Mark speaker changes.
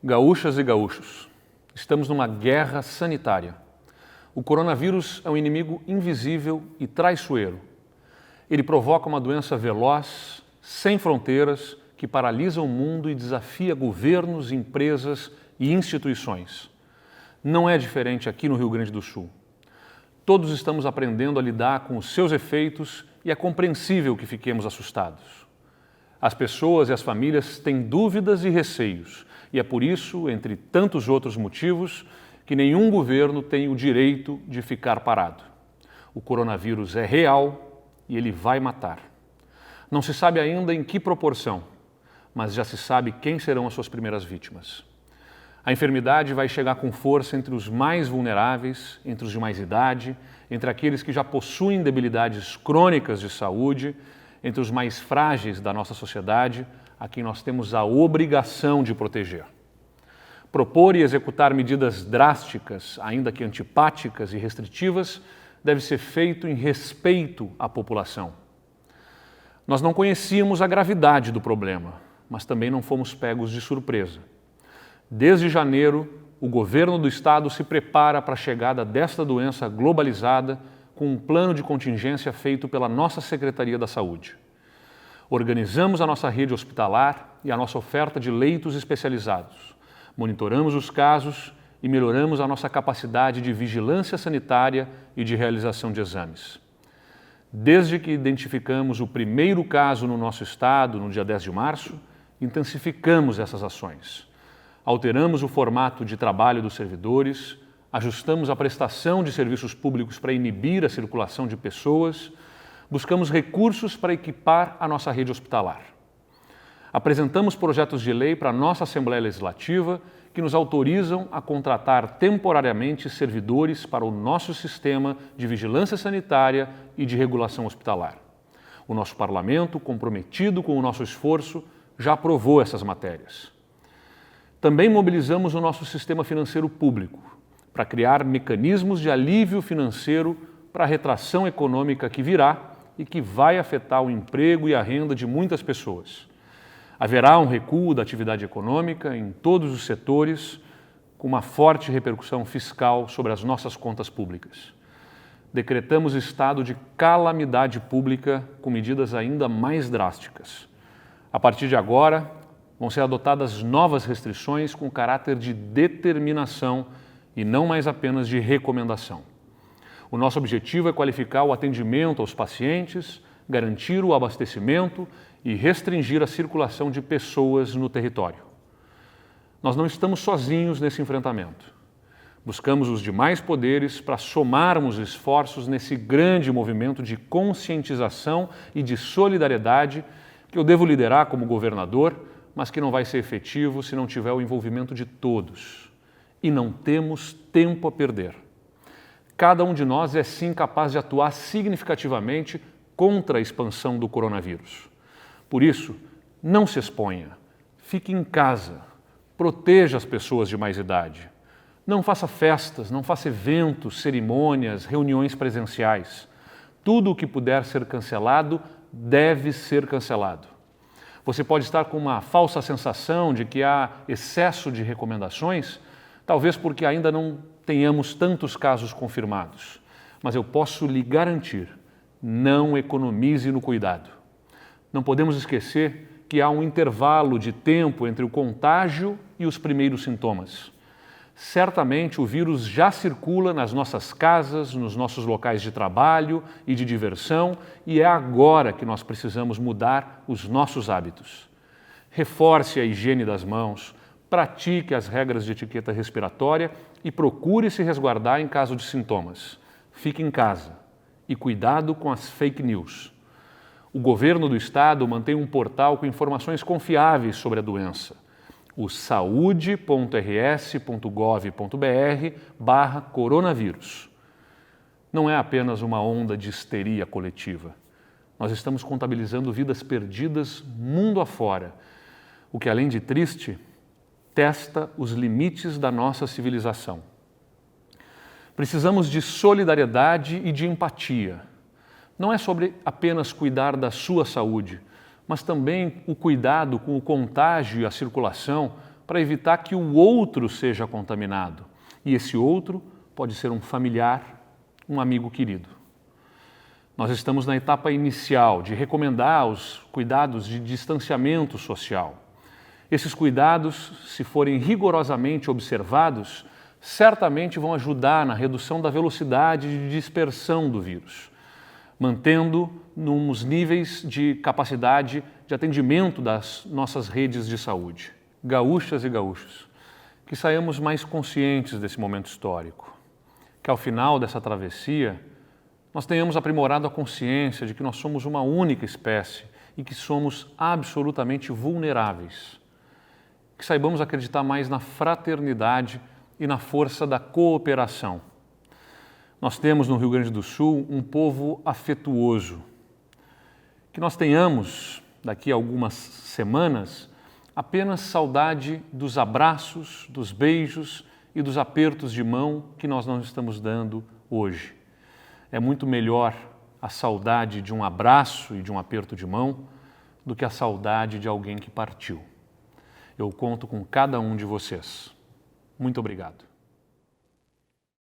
Speaker 1: Gaúchas e gaúchos, estamos numa guerra sanitária. O coronavírus é um inimigo invisível e traiçoeiro. Ele provoca uma doença veloz, sem fronteiras, que paralisa o mundo e desafia governos, empresas e instituições. Não é diferente aqui no Rio Grande do Sul. Todos estamos aprendendo a lidar com os seus efeitos e é compreensível que fiquemos assustados. As pessoas e as famílias têm dúvidas e receios, e é por isso, entre tantos outros motivos, que nenhum governo tem o direito de ficar parado. O coronavírus é real e ele vai matar. Não se sabe ainda em que proporção, mas já se sabe quem serão as suas primeiras vítimas. A enfermidade vai chegar com força entre os mais vulneráveis, entre os de mais idade, entre aqueles que já possuem debilidades crônicas de saúde, entre os mais frágeis da nossa sociedade, a quem nós temos a obrigação de proteger. Propor e executar medidas drásticas, ainda que antipáticas e restritivas, deve ser feito em respeito à população. Nós não conhecíamos a gravidade do problema, mas também não fomos pegos de surpresa. Desde janeiro, o governo do estado se prepara para a chegada desta doença globalizada com um plano de contingência feito pela nossa Secretaria da Saúde. Organizamos a nossa rede hospitalar e a nossa oferta de leitos especializados. Monitoramos os casos e melhoramos a nossa capacidade de vigilância sanitária e de realização de exames. Desde que identificamos o primeiro caso no nosso estado, no dia 10 de março, intensificamos essas ações. Alteramos o formato de trabalho dos servidores, ajustamos a prestação de serviços públicos para inibir a circulação de pessoas, buscamos recursos para equipar a nossa rede hospitalar. Apresentamos projetos de lei para a nossa Assembleia Legislativa que nos autorizam a contratar temporariamente servidores para o nosso sistema de vigilância sanitária e de regulação hospitalar. O nosso parlamento, comprometido com o nosso esforço, já aprovou essas matérias. Também mobilizamos o nosso sistema financeiro público para criar mecanismos de alívio financeiro para a retração econômica que virá e que vai afetar o emprego e a renda de muitas pessoas. Haverá um recuo da atividade econômica em todos os setores, com uma forte repercussão fiscal sobre as nossas contas públicas. Decretamos estado de calamidade pública com medidas ainda mais drásticas. A partir de agora, vão ser adotadas novas restrições com caráter de determinação e não mais apenas de recomendação. O nosso objetivo é qualificar o atendimento aos pacientes, garantir o abastecimento e restringir a circulação de pessoas no território. Nós não estamos sozinhos nesse enfrentamento. Buscamos os demais poderes para somarmos esforços nesse grande movimento de conscientização e de solidariedade que eu devo liderar como governador, mas que não vai ser efetivo se não tiver o envolvimento de todos. E não temos tempo a perder. Cada um de nós é sim capaz de atuar significativamente contra a expansão do coronavírus. Por isso, não se exponha, fique em casa, proteja as pessoas de mais idade. Não faça festas, não faça eventos, cerimônias, reuniões presenciais. Tudo o que puder ser cancelado deve ser cancelado. Você pode estar com uma falsa sensação de que há excesso de recomendações, talvez porque ainda não tenhamos tantos casos confirmados. Mas eu posso lhe garantir, não economize no cuidado. Não podemos esquecer que há um intervalo de tempo entre o contágio e os primeiros sintomas. Certamente o vírus já circula nas nossas casas, nos nossos locais de trabalho e de diversão, e é agora que nós precisamos mudar os nossos hábitos. Reforce a higiene das mãos, pratique as regras de etiqueta respiratória e procure se resguardar em caso de sintomas. Fique em casa e cuidado com as fake news. O governo do estado mantém um portal com informações confiáveis sobre a doença, o saude.rs.gov.br/coronavírus. Não é apenas uma onda de histeria coletiva. Nós estamos contabilizando vidas perdidas mundo afora, o que, além de triste, testa os limites da nossa civilização. Precisamos de solidariedade e de empatia. Não é sobre apenas cuidar da sua saúde, mas também o cuidado com o contágio e a circulação para evitar que o outro seja contaminado. E esse outro pode ser um familiar, um amigo querido. Nós estamos na etapa inicial de recomendar os cuidados de distanciamento social. Esses cuidados, se forem rigorosamente observados, certamente vão ajudar na redução da velocidade de dispersão do vírus, mantendo nos níveis de capacidade de atendimento das nossas redes de saúde. Gaúchas e gaúchos, que saiamos mais conscientes desse momento histórico, que ao final dessa travessia nós tenhamos aprimorado a consciência de que nós somos uma única espécie e que somos absolutamente vulneráveis. Que saibamos acreditar mais na fraternidade e na força da cooperação. Nós temos no Rio Grande do Sul um povo afetuoso. Que nós tenhamos, daqui a algumas semanas, apenas saudade dos abraços, dos beijos e dos apertos de mão que nós não estamos dando hoje. É muito melhor a saudade de um abraço e de um aperto de mão do que a saudade de alguém que partiu. Eu conto com cada um de vocês. Muito obrigado.